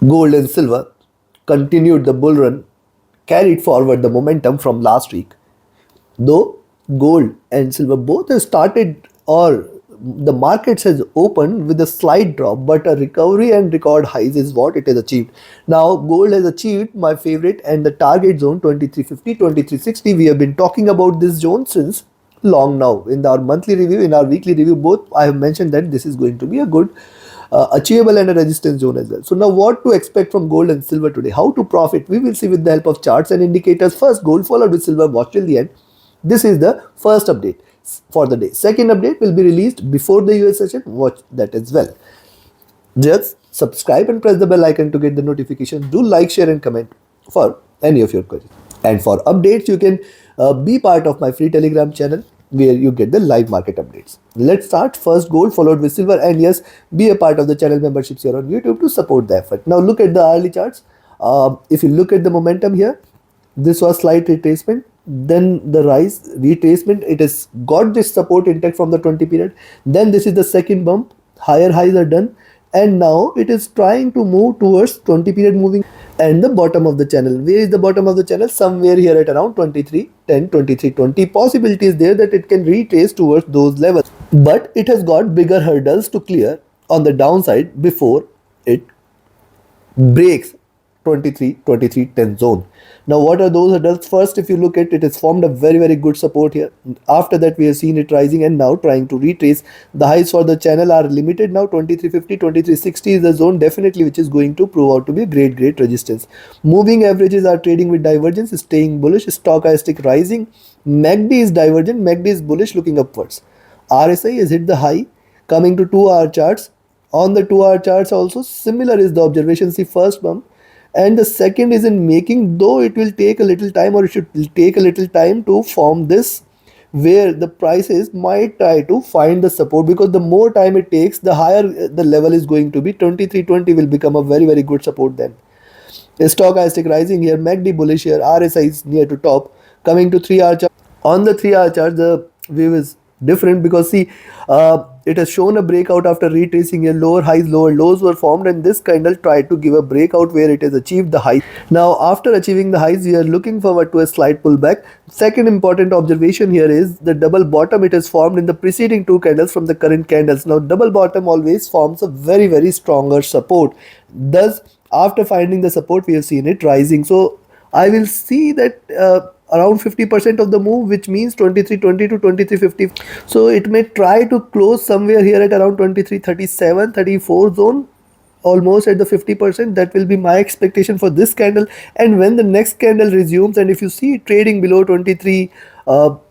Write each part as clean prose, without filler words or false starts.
Gold and silver continued the bull run, carried forward the momentum from last week. Though gold and silver both have started, or the markets has opened with a slight drop, but a recovery and record highs is what it has achieved. Now gold has achieved my favorite and the target zone 2350, 2360. We have been talking about this zone since long now. In our monthly review, in our weekly review, both I have mentioned that this is going to be a good achievable and a resistance zone as well. So now what to expect from gold and silver today? How to profit? We will see with the help of charts and indicators. First gold followed with silver. Watch till the end. This is the first update for the day. Second update will be released before the US session. Watch that as well. Just subscribe and press the bell icon to get the notification. Do like, share and comment for any of your queries. And for updates, you can be part of my free Telegram channel where you get the live market updates. Let's start. First gold followed with silver, and yes, be a part of the channel memberships here on YouTube to support the effort. Now look at the hourly charts. If you look at the momentum here, this was slight retracement, then the rise, retracement. It has got this support intact from the 20 period. Then this is the second bump, higher highs are done, and now it is trying to move towards 20 period moving and the bottom of the channel. Where is the bottom of the channel? Somewhere here at around 2310, 2320. Possibility is there that it can retrace towards those levels, but it has got bigger hurdles to clear on the downside before it breaks 23-10 zone. Now what are those hurdles? First, if you look at it, has formed a very good support here. After that we have seen it rising and now trying to retrace. The highs for the channel are limited now. 2350, 2360 is the zone definitely which is going to prove out to be a great resistance. Moving averages are trading with divergence, staying bullish. Stochastic rising. MACD is divergent, MACD is bullish, looking upwards. RSI has hit the high. Coming to 2-hour charts, on the 2-hour charts also similar is the observation. See first bump and the second is in making, though it will take a little time, or it should take a little time to form this, where the prices might try to find the support, because the more time it takes, the higher the level is going to be. 2320 will become a very good support then. Stochastic rising here, MACD bullish here, RSI is near to top. Coming to 3-hour chart, on the 3-hour chart the wave is different, because see it has shown a breakout after retracing here. Lower highs, lower lows were formed, and this candle tried to give a breakout where it has achieved the high. Now after achieving the highs, we are looking forward to a slight pullback. Second important observation here is the double bottom it has formed in the preceding 2 candles from the current candles. Now double bottom always forms a very stronger support. Thus after finding the support, we have seen it rising. So I will see that around 50% of the move, which means 2320 to 2350. So it may try to close somewhere here at around 2337, 34 zone, almost at the 50%. That will be my expectation for this candle. And when the next candle resumes, and if you see trading below 23,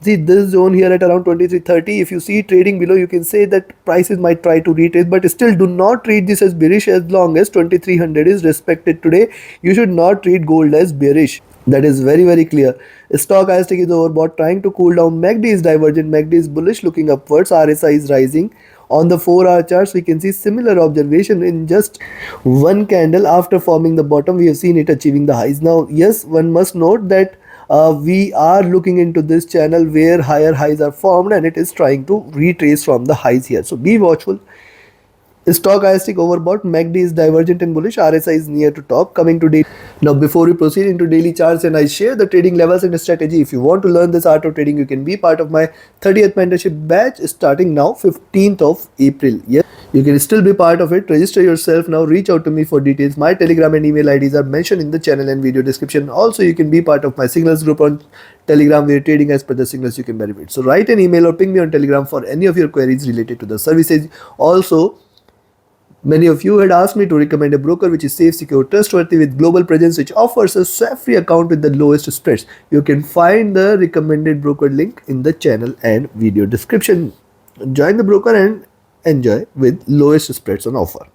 see this zone here at around 2330, if you see trading below, you can say that prices might try to retrace, but still do not treat this as bearish. As long as 2300 is respected today, you should not treat gold as bearish. That is very clear. Stochastic is overbought, trying to cool down. MACD is divergent, MACD is bullish, looking upwards. RSI is rising. On the 4-hour charts, we can see similar observation. In just one candle after forming the bottom, we have seen it achieving the highs. Now yes, one must note that we are looking into this channel where higher highs are formed, and it is trying to retrace from the highs here. So be watchful. Stochastic overbought, MACD is divergent and bullish, RSI is near to top. Coming to daily. Now before we proceed into daily charts and I share the trading levels and strategy, if you want to learn this art of trading, you can be part of my 30th mentorship batch starting now 15th of April. Yes, you can still be part of it. Register yourself now. Reach out to me for details. My Telegram and email IDs are mentioned in the channel and video description. Also you can be part of my signals group on Telegram, where trading as per the signals you can benefit. So write an email or ping me on Telegram for any of your queries related to the services. Also, many of you had asked me to recommend a broker which is safe, secure, trustworthy with global presence, which offers a swap-free account with the lowest spreads. You can find the recommended broker link in the channel and video description. Join the broker and enjoy with lowest spreads on offer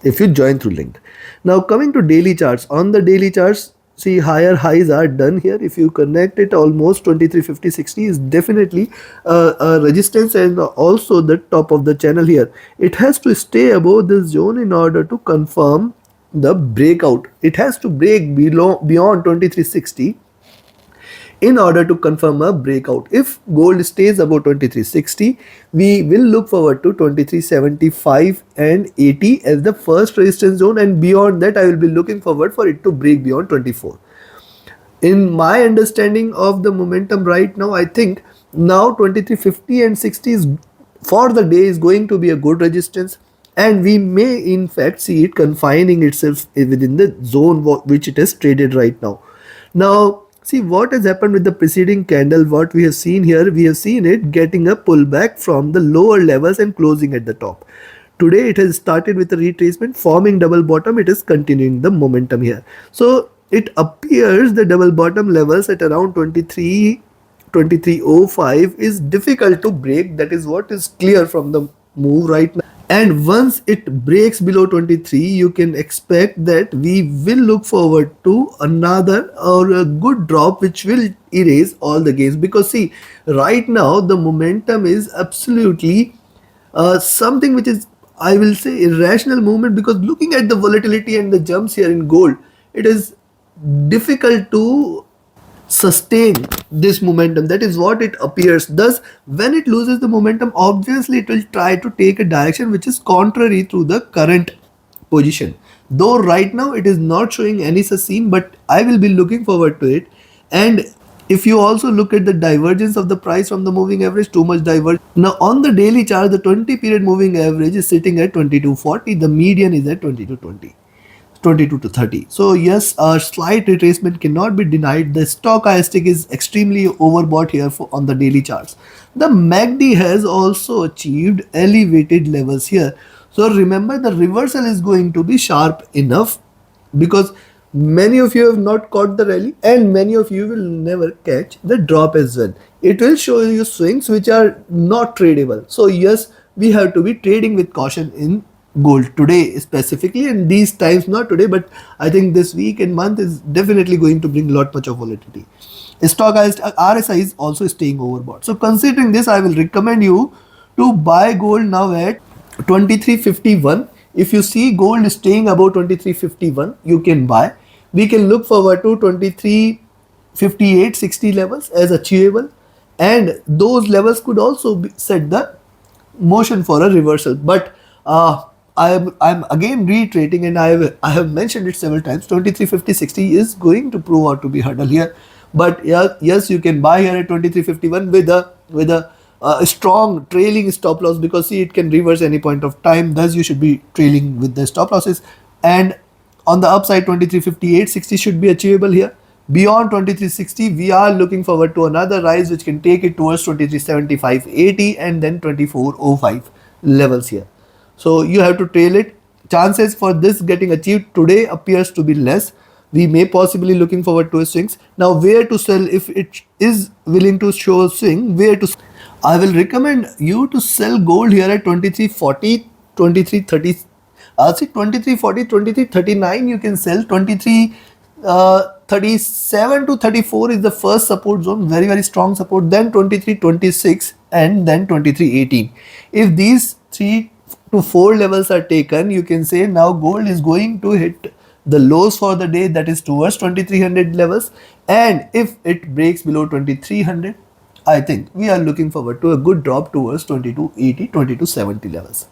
if you join through link. Now coming to daily charts. On the daily charts, see higher highs are done here. If you connect it, almost 2350-60 is definitely a resistance, and also the top of the channel here. It has to stay above this zone in order to confirm the breakout. It has to break below beyond 2360 in order to confirm a breakout. If gold stays above 2360, we will look forward to 2375 and 80 as the first resistance zone, and beyond that I will be looking forward for it to break beyond 24. In my understanding of the momentum right now, I think now 2350 and 60 is for the day is going to be a good resistance, and we may in fact see it confining itself within the zone which it has traded right now. Now see what has happened with the preceding candle. What we have seen here, we have seen it getting a pullback from the lower levels and closing at the top. Today it has started with a retracement, forming double bottom. It is continuing the momentum here. So it appears the double bottom levels at around 2305 is difficult to break. That is what is clear from the move right now. And once it breaks below 23, you can expect that we will look forward to another or a good drop which will erase all the gains. Because see, right now the momentum is absolutely something which is, I will say, irrational movement, because looking at the volatility and the jumps here in gold, it is difficult to sustain this momentum. That is what it appears. Thus, when it loses the momentum, obviously it will try to take a direction which is contrary to the current position. Though right now it is not showing any such scene, but I will be looking forward to it. And if you also look at the divergence of the price from the moving average, too much divergence. Now on the daily chart, the 20 period moving average is sitting at 2240. The median is at 2220. 22 to 30. So yes, a slight retracement cannot be denied. The stochastic is extremely overbought here on the daily charts. The MACD has also achieved elevated levels here. So remember, the reversal is going to be sharp enough, because many of you have not caught the rally and many of you will never catch the drop as well. It will show you swings which are not tradable. So yes, we have to be trading with caution in gold today specifically, and these times, not today but I think this week and month is definitely going to bring lot much of volatility. Stochastic RSI is also staying overbought. So considering this, I will recommend you to buy gold now at 2351. If you see gold staying above 2351, you can buy. We can look forward to 2358-60 levels as achievable, and those levels could also set the motion for a reversal. But I'm again reiterating, and I have mentioned it several times, 2350-60 is going to prove out to be hurdle here. But yeah, yes, you can buy here at 2351 with a strong trailing stop loss, because see, it can reverse any point of time. Thus you should be trailing with the stop losses, and on the upside 2358-60 should be achievable here. Beyond 2360, we are looking forward to another rise which can take it towards 2375-80 and then 2405 levels here. So you have to trail it. Chances for this getting achieved today appears to be less. We may possibly looking forward to a swings. Now where to sell if it is willing to show a swing, where to sell? I will recommend you to sell gold here at 2340, 2330. See 2340, 2339 you can sell. 2337 to 34 is the first support zone, very strong support. Then 2326 and then 2318. If these 3 to 4 levels are taken, you can say now gold is going to hit the lows for the day, that is towards 2300 levels. And if it breaks below 2300, I think we are looking forward to a good drop towards 2280, 2270 levels.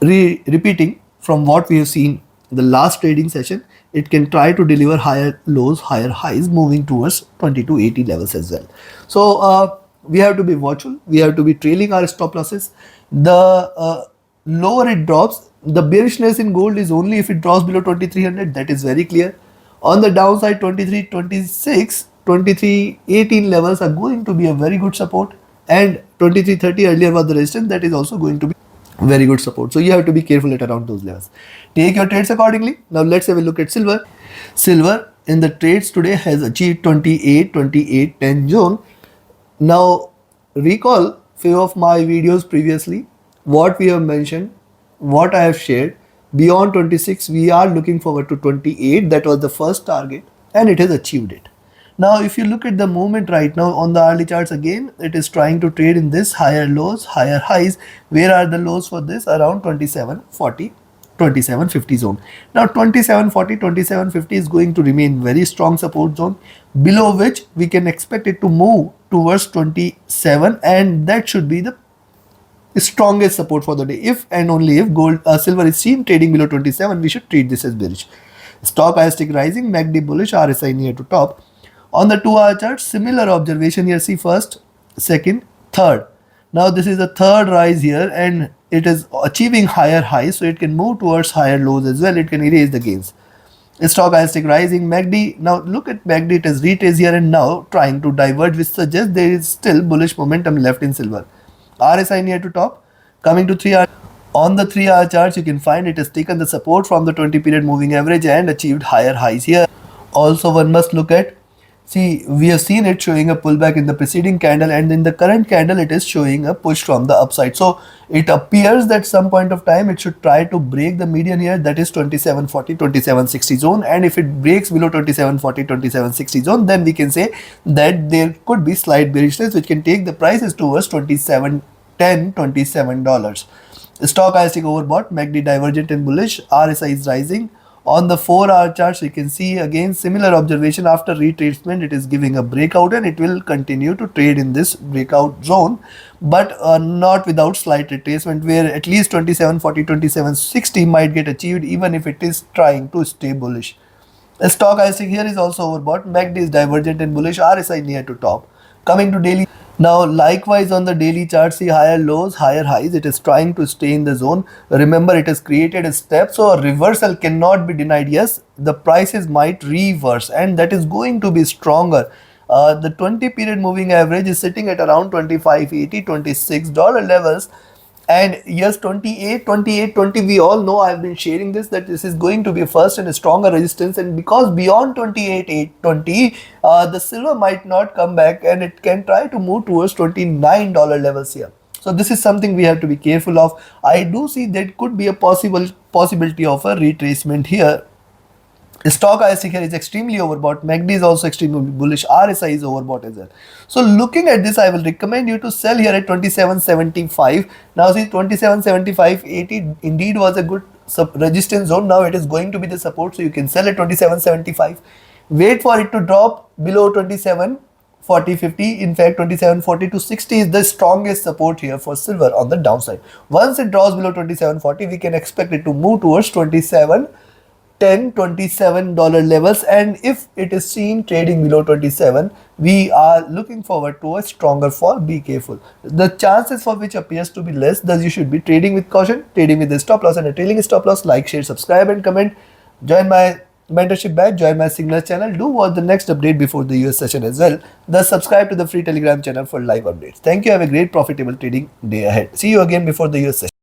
Repeating from what we have seen the last trading session, it can try to deliver higher lows, higher highs, moving towards 2280 levels as well. So we have to be watchful. We have to be trailing our stop losses. The lower it drops, the bearishness in gold is only if it drops below 2300. That is very clear. On the downside, 2326, 2318 levels are going to be a very good support, and 2330 earlier was the resistance. That is also going to be very good support. So you have to be careful at around those levels. Take your trades accordingly. Now let's have a look at silver. Silver in the trades today has achieved 28-10 zone. Now recall few of my videos previously, what we have mentioned, what I have shared. Beyond 26 we are looking forward to 28. That was the first target and it has achieved it. Now if you look at the movement right now on the hourly charts, again it is trying to trade in this higher lows, higher highs. Where are the lows for this? Around 2740. 2750 zone. Now 2740, 2750 is going to remain very strong support zone, below which we can expect it to move towards 27, and that should be the strongest support for the day. If and only if silver is seen trading below 27, we should treat this as bearish. Stochastic rising, MACD bullish, RSI near to top. On the 2-hour chart, similar observation here. See first, second, third. Now this is the third rise here, and it is achieving higher highs, so it can move towards higher lows as well. It can erase the gains. Stochastic rising, MACD. Now look at MACD, it has retraced here and now trying to diverge, which suggests there is still bullish momentum left in silver. RSI near to top. Coming to 3 hour. On the 3-hour charts, you can find it has taken the support from the 20 period moving average and achieved higher highs here. Also, one must look at, see, we have seen it showing a pullback in the preceding candle, and in the current candle it is showing a push from the upside. So it appears that some point of time it should try to break the median here, that is 2740, 2760 zone, and if it breaks below 2740, 2760 zone, then we can say that there could be slight bearishness which can take the prices towards $27.10, $27. Stochastic overbought, MACD divergent and bullish, RSI is rising. On the 4-hour charts, you can see again similar observation. After retracement, it is giving a breakout, and it will continue to trade in this breakout zone, but not without slight retracement, where at least 2740, 2760 might get achieved even if it is trying to stay bullish. Stochastic here is also overbought, MACD is divergent and bullish, RSI near to top. Coming to daily. Now likewise on the daily chart, see higher lows, higher highs, it is trying to stay in the zone. Remember, it has created a step, so a reversal cannot be denied. Yes, the prices might reverse, and that is going to be stronger. The 20 period moving average is sitting at around $25.80, $26 levels. And yes, 28, 28, 20, we all know, I have been sharing this, that this is going to be first and a stronger resistance, and because beyond 28, 8, 20, the silver might not come back, and it can try to move towards $29 levels here. So this is something we have to be careful of. I do see that could be a possibility of a retracement here. Stochastic here is extremely overbought, MACD is also extremely bullish, RSI is overbought as well. So looking at this, I will recommend you to sell here at 2775. Now see, 2775.80 indeed was a good resistance zone. Now it is going to be the support, so you can sell at 2775. Wait for it to drop below 2740, 50. In fact, 2740 to 60 is the strongest support here for silver on the downside. Once it draws below 2740, we can expect it to move towards 27 $10, $27 levels, and if it is seen trading below 27, we are looking forward to a stronger fall. Be careful. The chances for which appears to be less, thus you should be trading with caution, trading with a stop loss and a trailing stop loss. Like, share, subscribe and comment. Join my mentorship batch, join my Signal channel. Do watch the next update before the US session as well. Thus subscribe to the free Telegram channel for live updates. Thank you. Have a great profitable trading day ahead. See you again before the US session.